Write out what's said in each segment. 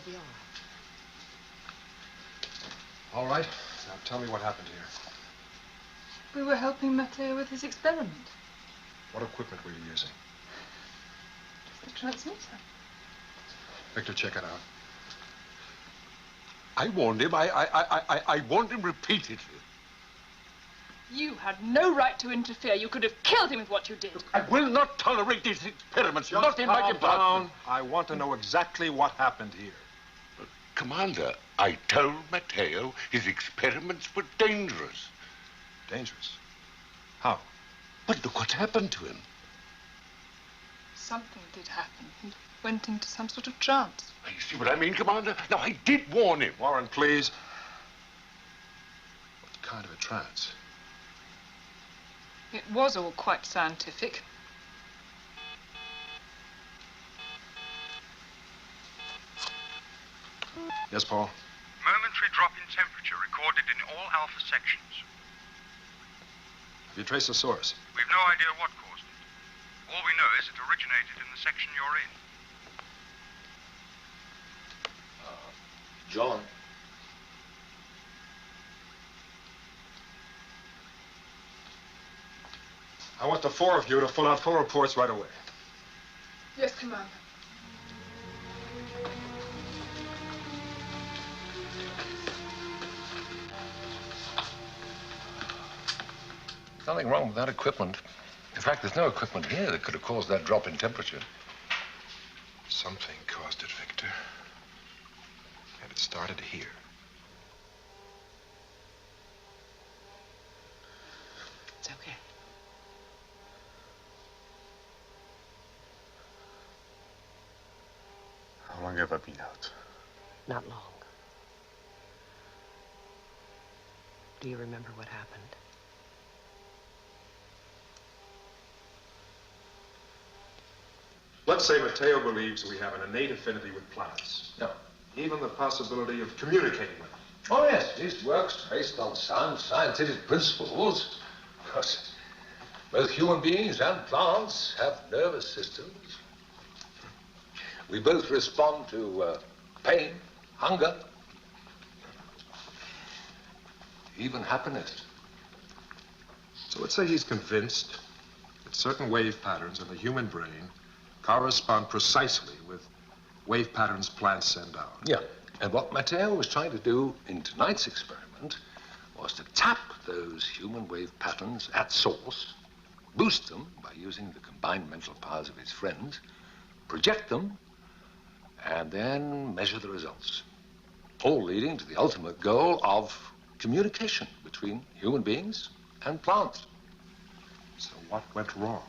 He'll be all right. All right. Now tell me what happened here. We were helping Matteo with his experiment. What equipment were you using? The transmitter. Victor, check it out. I warned him. I warned him repeatedly. You had no right to interfere. You could have killed him with what you did. I will not tolerate these experiments. Not in my department. I want to know exactly what happened here. Commander, I told Matteo his experiments were dangerous. Dangerous? How? But look what happened to him. Something did happen. He went into some sort of trance. You see what I mean, Commander? Now, I did warn him. Warren, please. What kind of a trance? It was all quite scientific. Yes, Paul? Momentary drop in temperature recorded in all alpha sections. Have you traced the source? We've no idea what caused it. All we know is it originated in the section you're in. John. I want the four of you to fill out full reports right away. Yes, Commander. Nothing wrong with that equipment. In fact, there's no equipment here that could have caused that drop in temperature. Something caused it, Victor. And it started here. It's okay. How long have I been out? Not long. Do you remember what happened? Let's say Matteo believes we have an innate affinity with planets. No. Even the possibility of communicating with them. Oh, yes, this works based on sound scientific principles. Of course, both human beings and plants have nervous systems. We both respond to pain, hunger, even happiness. So let's say he's convinced that certain wave patterns in the human brain correspond precisely with wave patterns plants send out. Yeah, and what Matteo was trying to do in tonight's experiment was to tap those human wave patterns at source, boost them by using the combined mental powers of his friends, project them, and then measure the results. All leading to the ultimate goal of communication between human beings and plants. So what went wrong?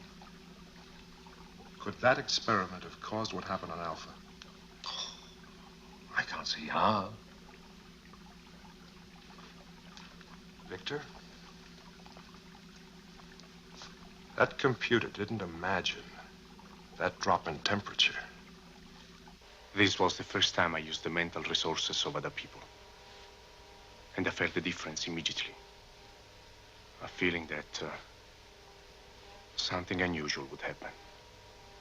Could that experiment have caused what happened on Alpha? I can't see how. Victor? That computer didn't imagine that drop in temperature. This was the first time I used the mental resources of other people. And I felt the difference immediately. A feeling that something unusual would happen.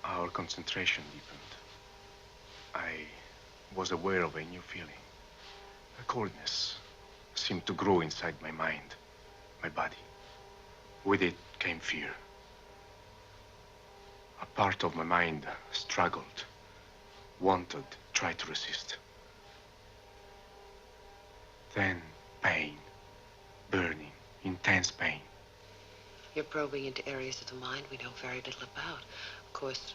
Our concentration deepened. I was aware of a new feeling. A coldness seemed to grow inside my mind, my body. With it came fear. A part of my mind struggled, wanted, tried to resist. Then pain, burning, intense pain. You're probing into areas of the mind we know very little about. Of course,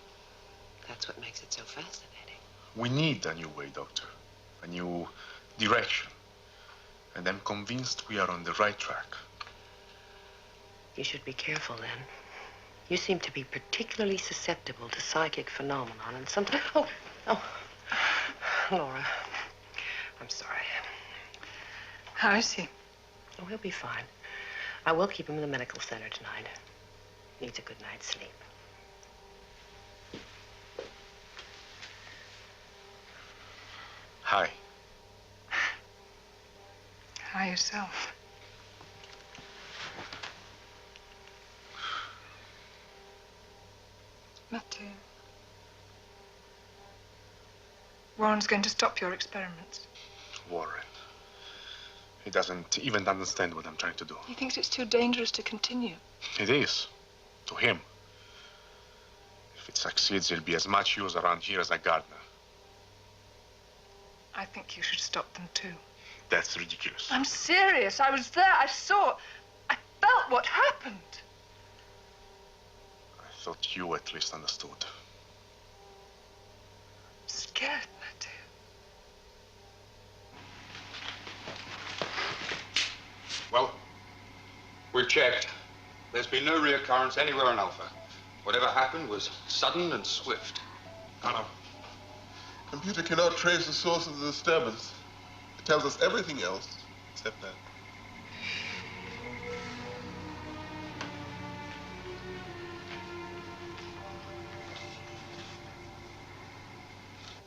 that's what makes it so fascinating. We need a new way, Doctor. A new direction. And I'm convinced we are on the right track. You should be careful then. You seem to be particularly susceptible to psychic phenomenon, and sometimes... Oh, Laura, I'm sorry. How is he? Oh, he'll be fine. I will keep him in the medical center tonight. Needs a good night's sleep. Hi. Hi yourself. Matteo. Warren's going to stop your experiments. Warren. He doesn't even understand what I'm trying to do. He thinks it's too dangerous to continue. It is. To him. If it succeeds, there'll be as much use around here as a gardener. I think you should stop them too. That's ridiculous. I'm serious. I was there. I saw. I felt what happened. I thought you at least understood. I'm scared, Mateo. Well, we've checked. There's been no reoccurrence anywhere in Alpha. Whatever happened was sudden and swift. Connor, computer cannot trace the source of the disturbance. It tells us everything else except that.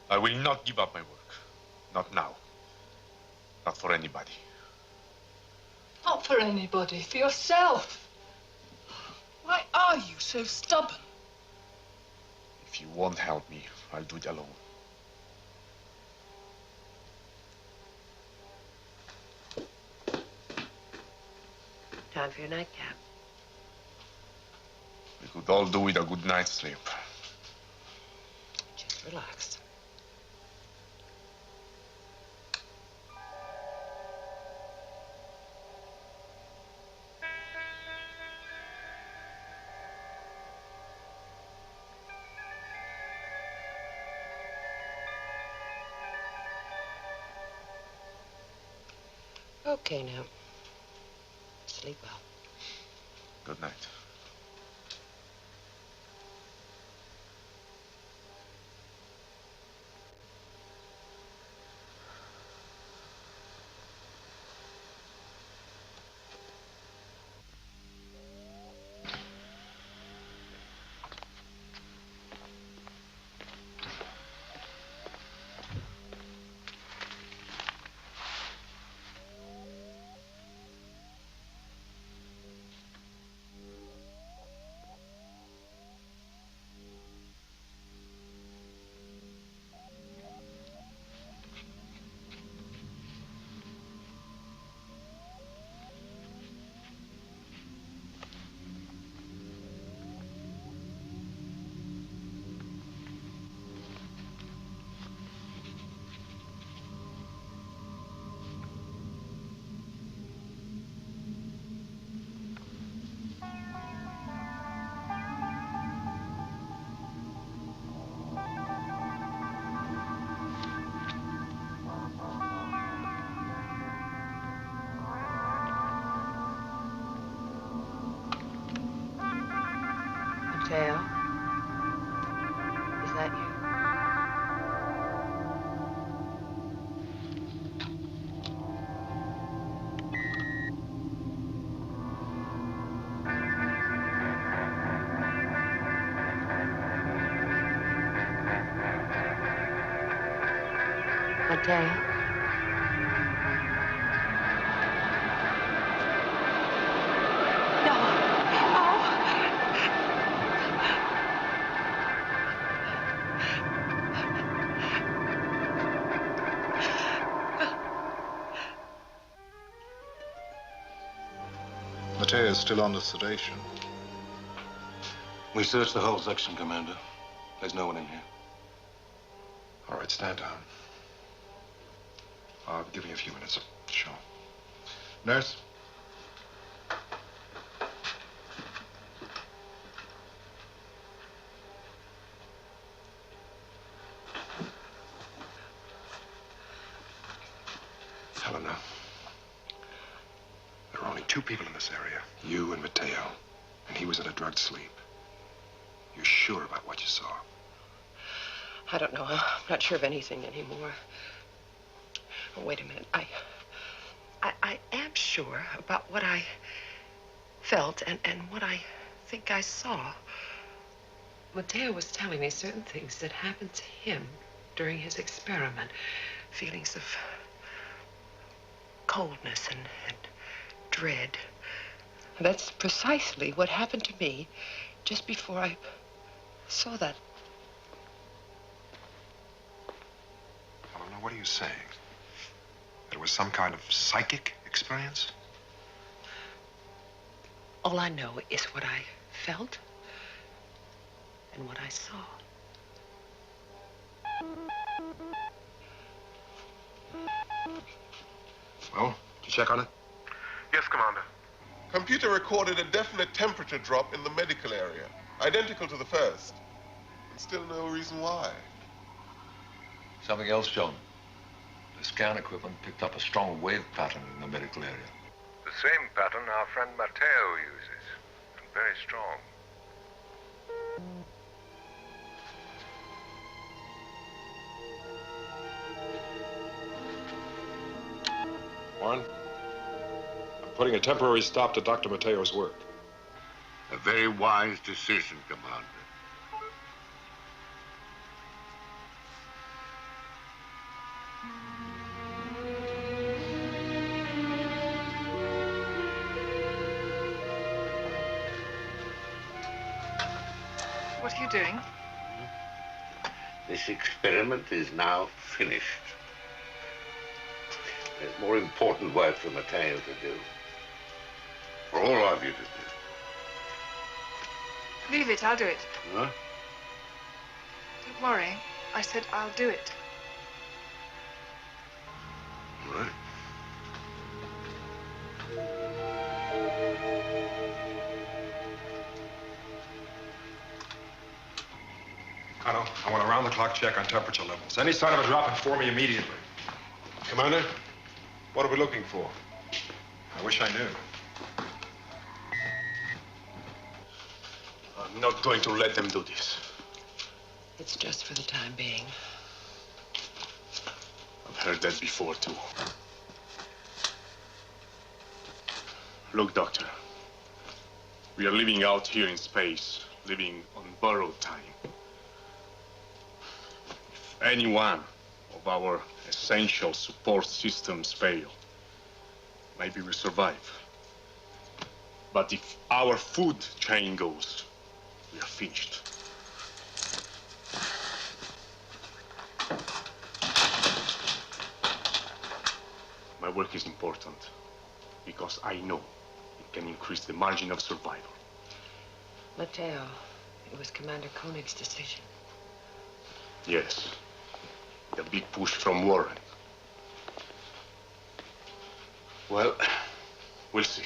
I will not give up my work. Not now. Not for anybody. Not for anybody, for yourself. Why are you so stubborn? If you won't help me, I'll do it alone. Time for your nightcap. We could all do with a good night's sleep. Just relax. Okay, now. Sleep well. Good night. Mateo? Is that you? Mateo? Mateo's still under sedation. We searched the whole section, Commander. There's no one in here. All right, stand down. I'll give you a few minutes. Sure. Nurse? Helena, there are only two people in this area, you and Mateo, and he was in a drugged sleep. You're sure about what you saw? I don't know. I'm not sure of anything anymore. Oh, wait a minute. I am sure about what I felt and what I think I saw. Mateo was telling me certain things that happened to him during his experiment. Feelings of coldness and dread. That's precisely what happened to me just before I saw that. Now, what are you saying? That it was some kind of psychic experience? All I know is what I felt and what I saw. Well, did you check on it? Yes, Commander. Computer recorded a definite temperature drop in the medical area, identical to the first. And still no reason why. Something else, John. The scan equipment picked up a strong wave pattern in the medical area. The same pattern our friend Matteo uses, and very strong. Warren, I'm putting a temporary stop to Dr. Matteo's work. A very wise decision, Commander. What are you doing? This experiment is now finished. There's more important work for Matteo to do. For all of you to do. Leave it, I'll do it. Huh? Don't worry. I said I'll do it. All right. Otto, I want a round-the-clock check on temperature levels. Any sign of a drop, inform me immediately. Commander, what are we looking for? I wish I knew. I'm not going to let them do this. It's just for the time being. I've heard that before, too. Look, Doctor. We are living out here in space, living on borrowed time. If any one of our essential support systems fail, maybe we survive. But if our food chain goes, we are finished. My work is important because I know it can increase the margin of survival. Matteo, it was Commander Koenig's decision. Yes, the big push from Warren. Well, we'll see.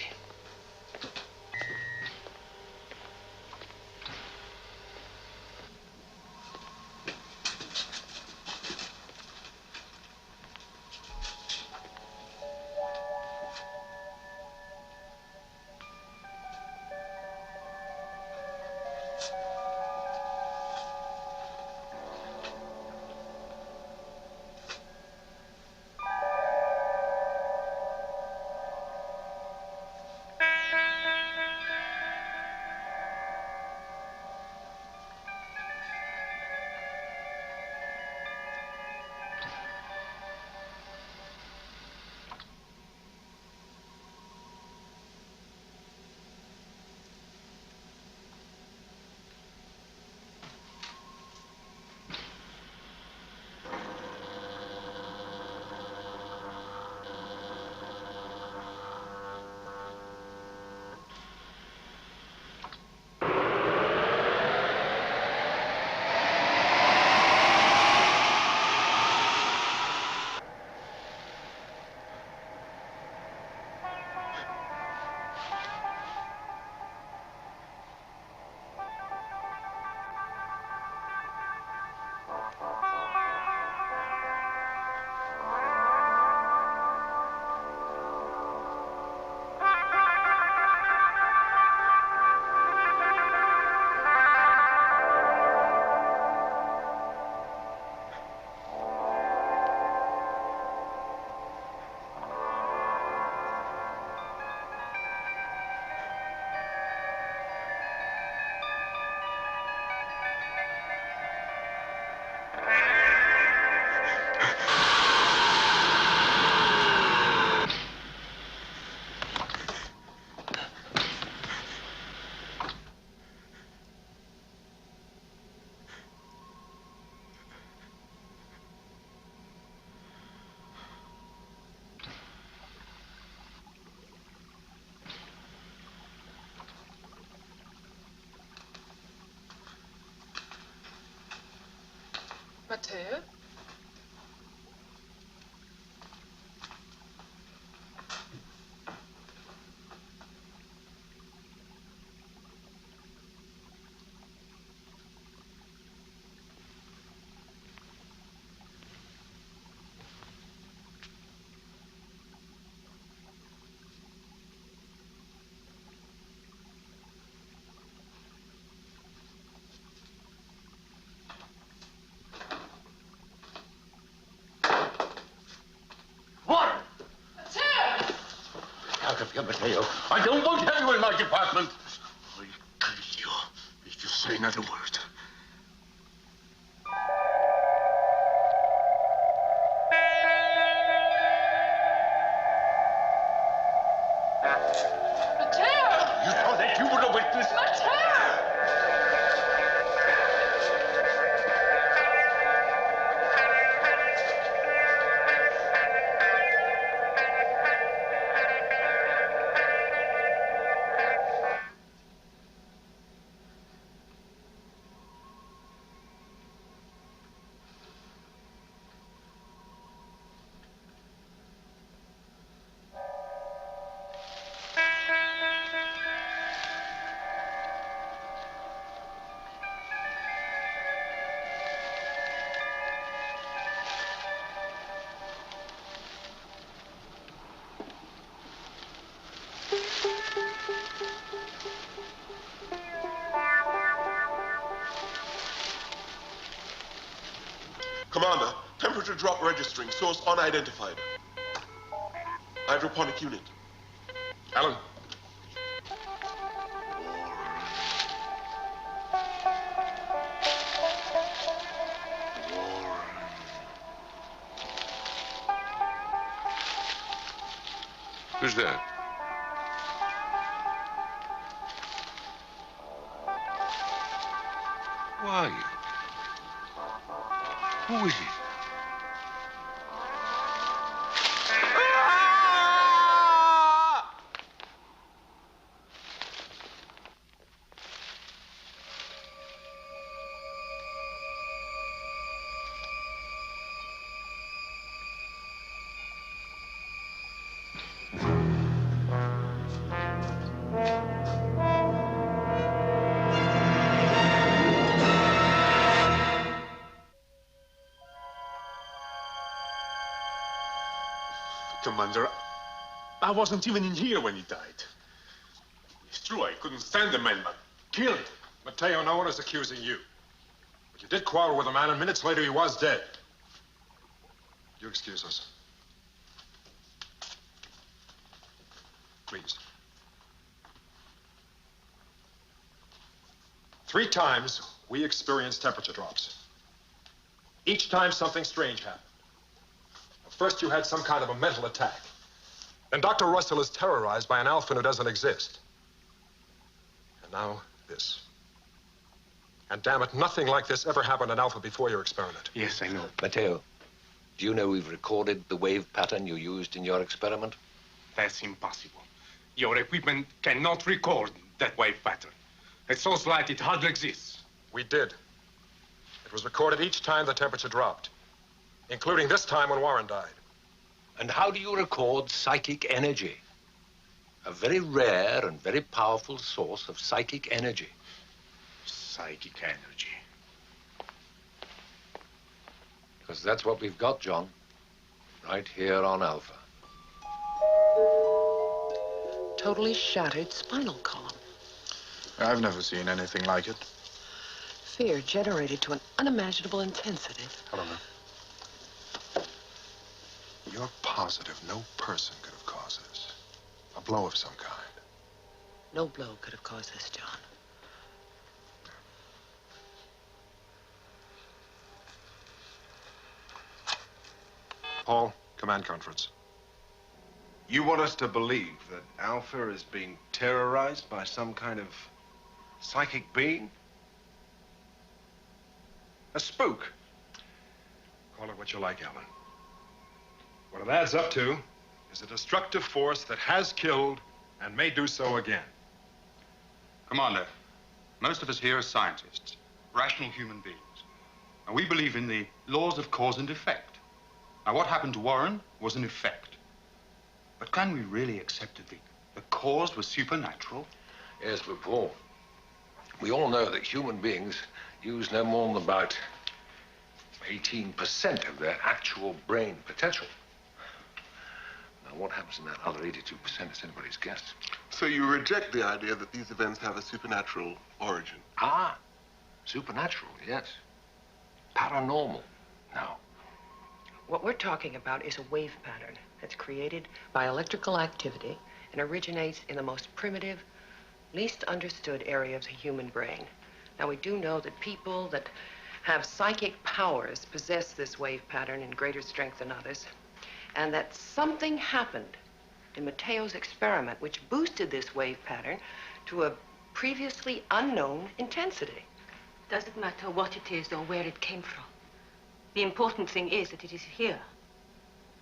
Mateo. Out of here, Mateo. I don't want you in my department. I kill you if you say another word. Mateo! You thought that you were a witness? Commander, temperature drop registering, source unidentified. Hydroponic unit. Alan. Who's that? Who are you? Who is it? Commander, I wasn't even in here when he died. It's true, I couldn't stand the man, but killed. Mateo, no one is accusing you. But you did quarrel with a man, and minutes later he was dead. You excuse us. Please. 3 times we experienced temperature drops. Each time something strange happened. First, you had some kind of a mental attack. Then Dr. Russell is terrorized by an alpha who doesn't exist. And now, this. And damn it, nothing like this ever happened at Alpha before your experiment. Yes, I know. Mateo, do you know we've recorded the wave pattern you used in your experiment? That's impossible. Your equipment cannot record that wave pattern. It's so slight it hardly exists. We did. It was recorded each time the temperature dropped, including this time when Warren died. And how do you record psychic energy? A very rare and very powerful source of psychic energy. Psychic energy. Because that's what we've got, John. Right here on Alpha. Totally shattered spinal column. I've never seen anything like it. Fear generated to an unimaginable intensity. Hold on now. You're positive no person could have caused this. A blow of some kind. No blow could have caused this, John. Paul, command conference. You want us to believe that Alpha is being terrorized by some kind of psychic being? A spook? Call it what you like, Alan. What it adds up to is a destructive force that has killed and may do so again. Commander, most of us here are scientists, rational human beings. And we believe in the laws of cause and effect. Now, what happened to Warren was an effect. But can we really accept that the cause was supernatural? Yes, but Paul, we all know that human beings use no more than about 18% of their actual brain potential. Now, what happens in that other 82% is anybody's guess. So you reject the idea that these events have a supernatural origin? Ah, supernatural, yes. Paranormal, no. What we're talking about is a wave pattern that's created by electrical activity and originates in the most primitive, least understood area of the human brain. Now, we do know that people that have psychic powers possess this wave pattern in greater strength than others, and that something happened in Mateo's experiment which boosted this wave pattern to a previously unknown intensity. Doesn't matter what it is or where it came from. The important thing is that it is here,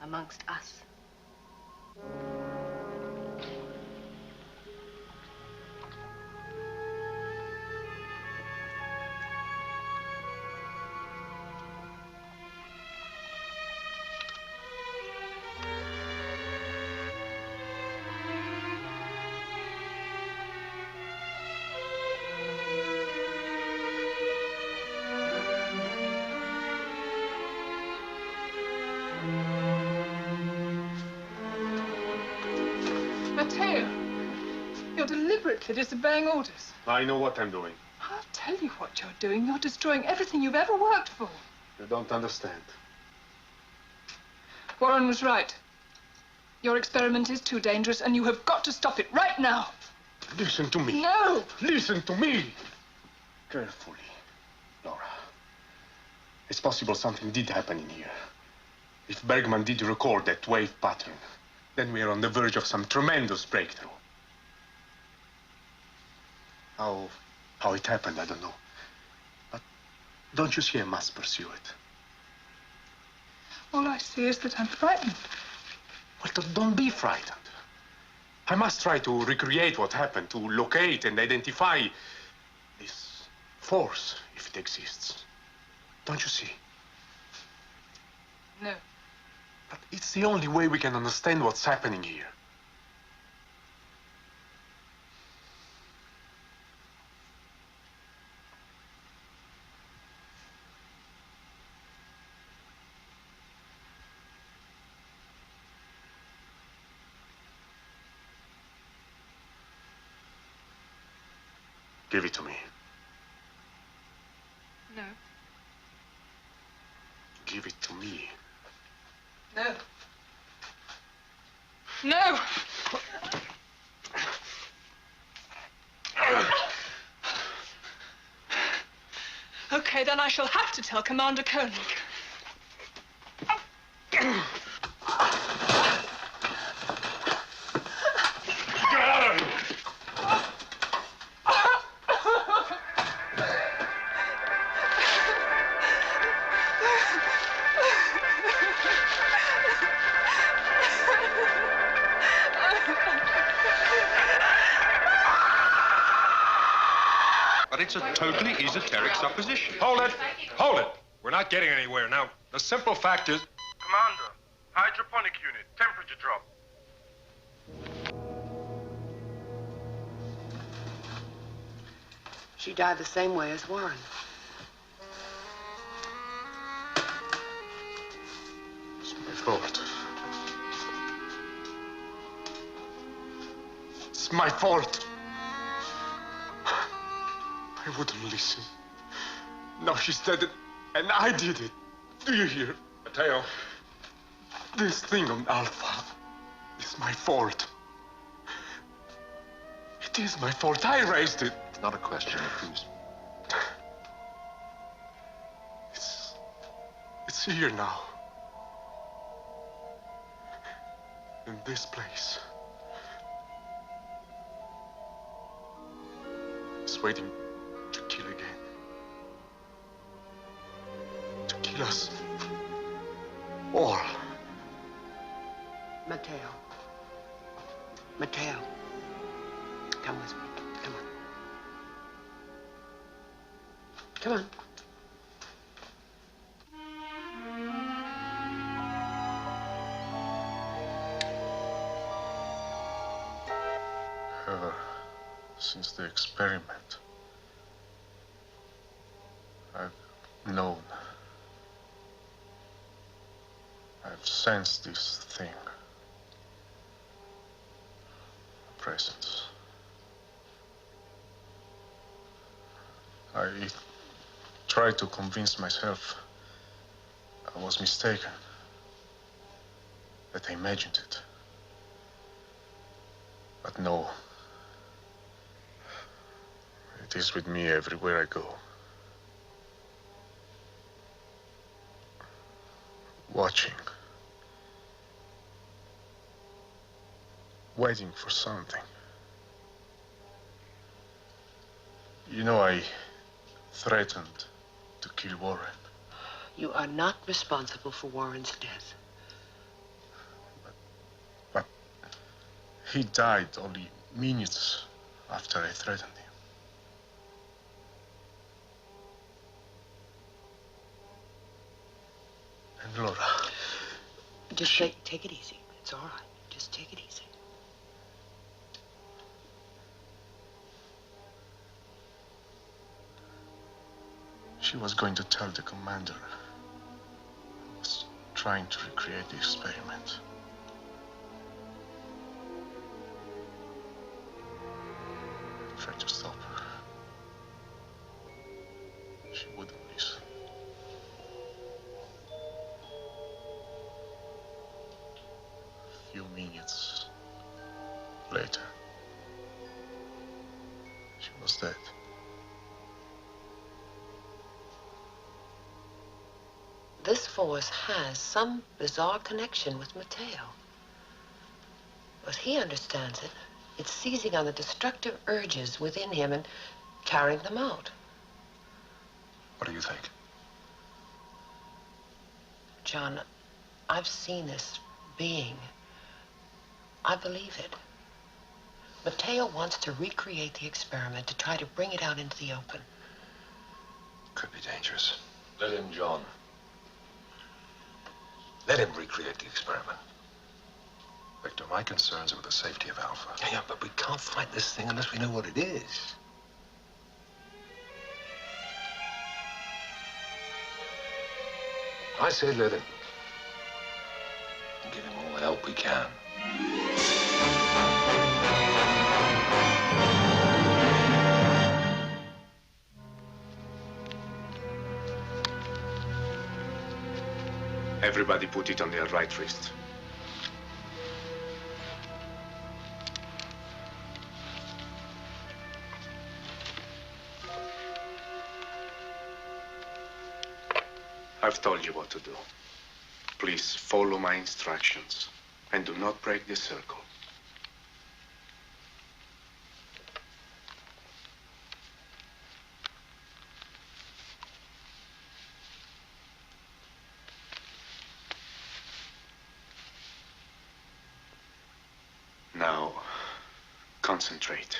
amongst us. Mateo, you're deliberately disobeying orders. I know what I'm doing. I'll tell you what you're doing. You're destroying everything you've ever worked for. You don't understand. Warren was right. Your experiment is too dangerous, and you have got to stop it right now. Listen to me. No! Listen to me! Carefully, Laura. It's possible something did happen in here. If Bergman did record that wave pattern, then we are on the verge of some tremendous breakthrough. How it happened, I don't know. But don't you see I must pursue it? All I see is that I'm frightened. Well, don't be frightened. I must try to recreate what happened, to locate and identify this force, if it exists. Don't you see? No. But it's the only way we can understand what's happening here. Give it to me. No. Give it to me. No. No! Okay, then I shall have to tell Commander Koenig. But it's a totally esoteric supposition. Hold it! Hold it! We're not getting anywhere. Now, the simple fact is... Commander, hydroponic unit, temperature drop. She died the same way as Warren. It's my fault. It's my fault. I wouldn't listen. Now she's dead, and I did it. Do you hear? Mateo. This thing on Alpha is my fault. It is my fault. I raised it. It's not a question of who's. It's here now. In this place. It's waiting to kill again. To kill us all. Mateo. Mateo. Come with me. Come on. Come on. Since the experiment, I've known. I've sensed this thing. A presence. I tried to convince myself I was mistaken, that I imagined it. But no. It is with me everywhere I go. Watching. Waiting for something. You know, I threatened to kill Warren. You are not responsible for Warren's death. But he died only minutes after I threatened him. And Laura. Just take it easy. It's all right. Just take it easy. She was going to tell the commander I was trying to recreate the experiment. I tried to stop her. She wouldn't listen. A few minutes later, she was dead. This force has some bizarre connection with Mateo. As he understands it, it's seizing on the destructive urges within him and carrying them out. What do you think? John, I've seen this being. I believe it. Mateo wants to recreate the experiment to try to bring it out into the open. Could be dangerous. Let him, John. Let him recreate the experiment. Victor, my concerns are with the safety of Alpha. Yeah, but we can't fight this thing unless we know what it is. I say let him. Give him all the help we can. Everybody put it on their right wrist. I've told you what to do. Please follow my instructions and do not break the circle. Now, concentrate.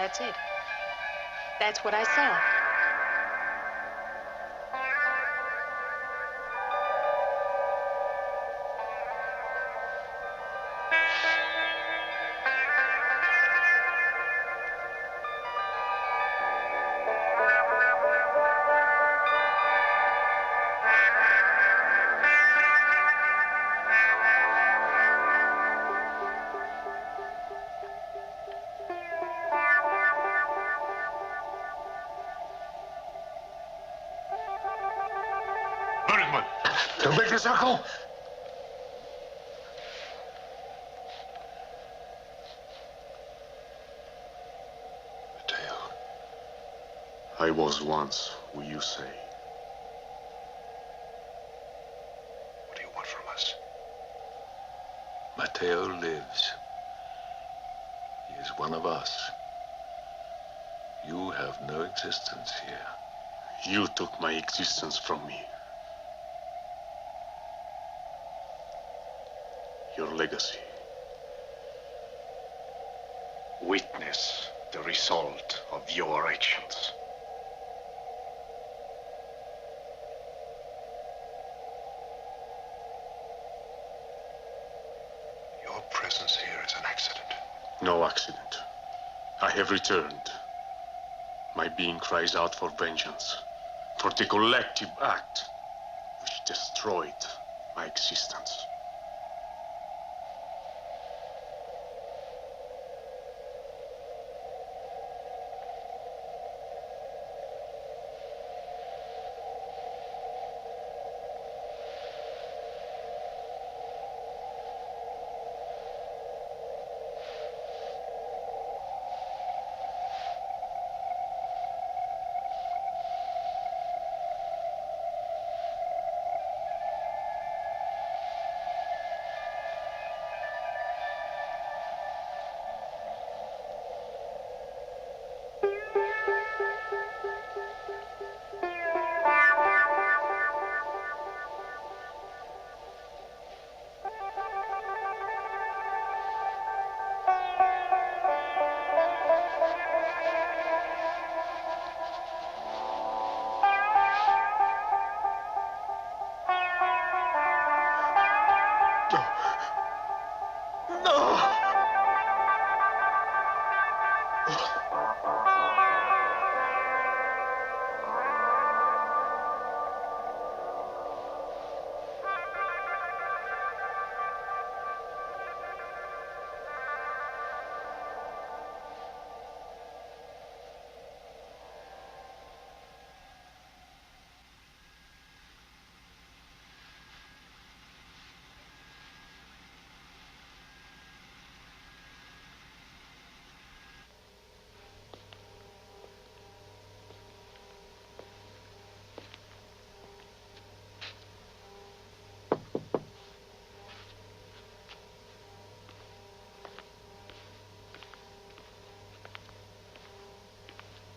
That's it. That's what I saw. Complete the circle. Mateo, I was once who you say. What do you want from us? Mateo lives. He is one of us. You have no existence here. You took my existence from me. Your legacy. Witness the result of your actions. Your presence here is an accident. No accident. I have returned. My being cries out for vengeance, for the collective act which destroyed my existence.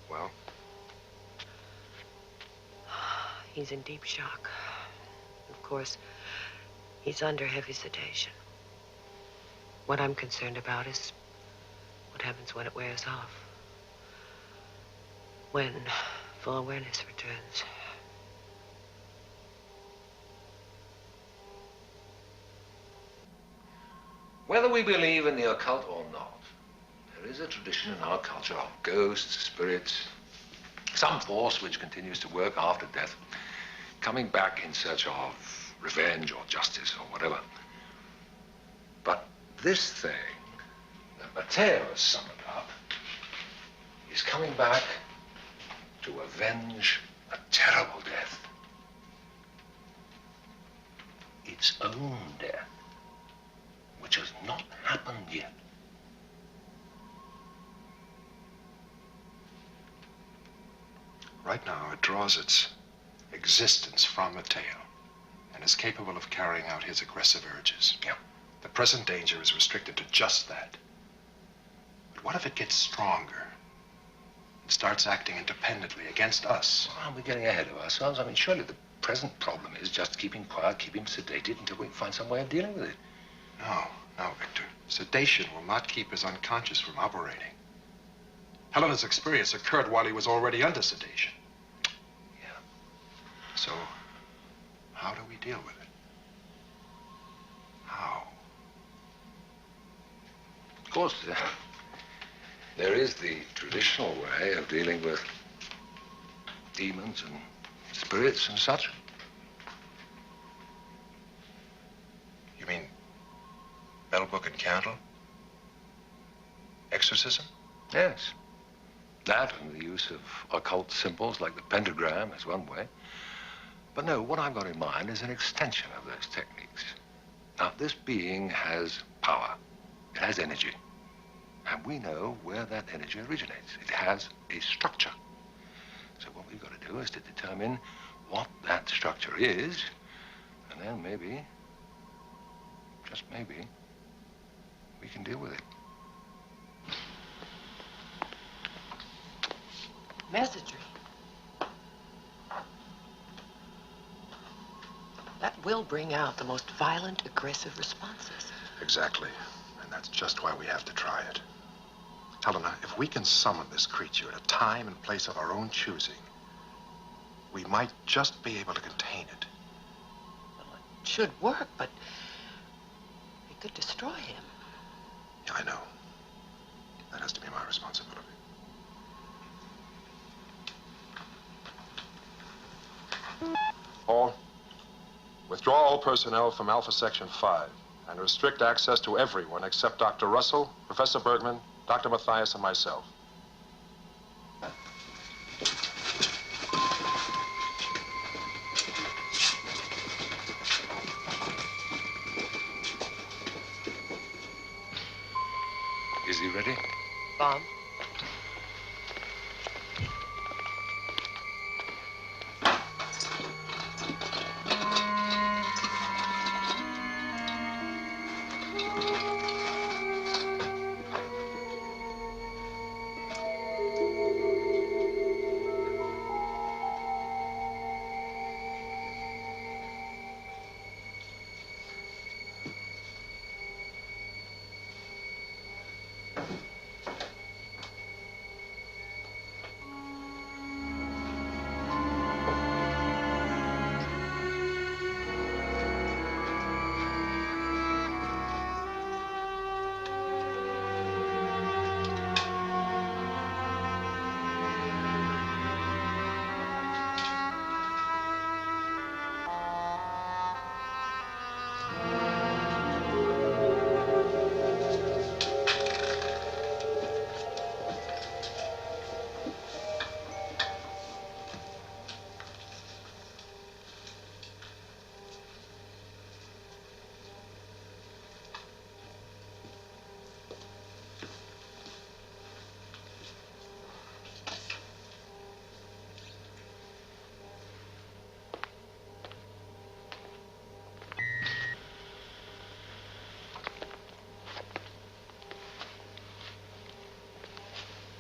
Well? He's in deep shock. Of course, he's under heavy sedation. What I'm concerned about is what happens when it wears off. When full awareness returns. Whether we believe in the occult or not, there is a tradition in our culture of ghosts, spirits, some force which continues to work after death, coming back in search of revenge or justice or whatever. But this thing that Mateo has summoned up is coming back to avenge a terrible death. Its own death, which has not happened yet. Right now, it draws its existence from Mateo and is capable of carrying out his aggressive urges. Yeah. The present danger is restricted to just that. But what if it gets stronger and starts acting independently against us? Well, we're getting ahead of ourselves. I mean, surely the present problem is just keep him quiet, keep him sedated until we can find some way of dealing with it. No, Victor. Sedation will not keep his unconscious from operating. Helena's experience occurred while he was already under sedation. Yeah. So, how do we deal with it? How? Of course, there is the traditional way of dealing with demons and spirits and such. You mean bell, book, and candle? Exorcism? Yes. That and the use of occult symbols like the pentagram is one way. But no, what I've got in mind is an extension of those techniques. Now, this being has power. It has energy. And we know where that energy originates. It has a structure. So what we've got to do is to determine what that structure is, and then maybe, just maybe, we can deal with it. Messagery. That will bring out the most violent, aggressive responses. Exactly. And that's just why we have to try it. Helena, if we can summon this creature at a time and place of our own choosing, we might just be able to contain it. Well, it should work, but it could destroy him. Yeah, I know. That has to be my responsibility. All, withdraw all personnel from Alpha Section 5 and restrict access to everyone except Dr. Russell, Professor Bergman, Dr. Mathias, and myself. Is he ready? Bomb.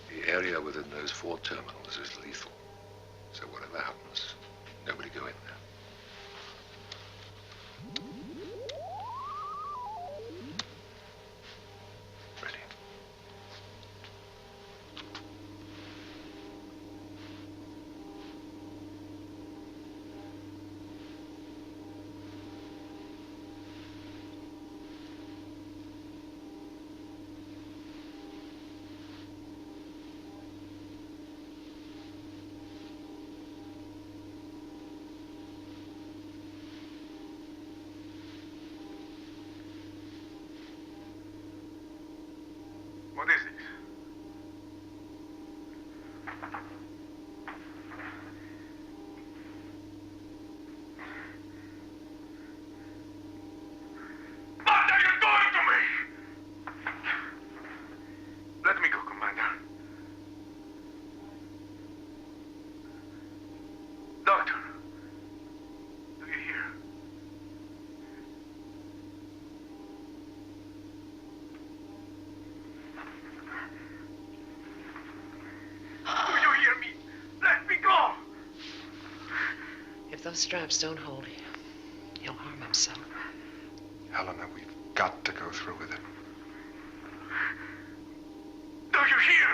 The area within those 4 terminals is lethal. So whatever happens, nobody go in there. Ready. What is it? What are you doing to me? Let me go, Commander. Doctor, do you hear? Do you hear me? Let me go! If those straps don't hold, he'll harm himself. Helena, we've got to go through with it. Do you hear?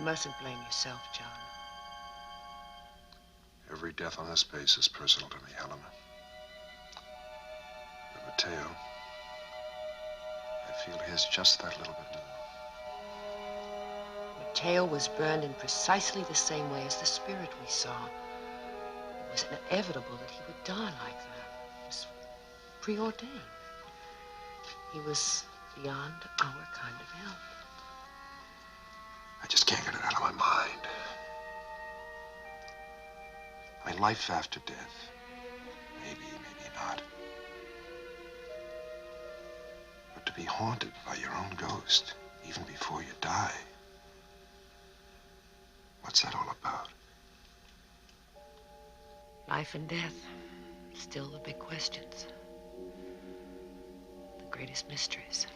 mustn't blame yourself, John. Every death on this base is personal to me, Helena. But Mateo, I feel his just that little bit more. Mateo was burned in precisely the same way as the spirit we saw. It was inevitable that he would die like that. It was preordained. He was beyond our kind of help. I just can't get it out of my mind. I mean, life after death. Maybe, maybe not. But to be haunted by your own ghost, even before you die, what's that all about? Life and death, still the big questions. The greatest mysteries.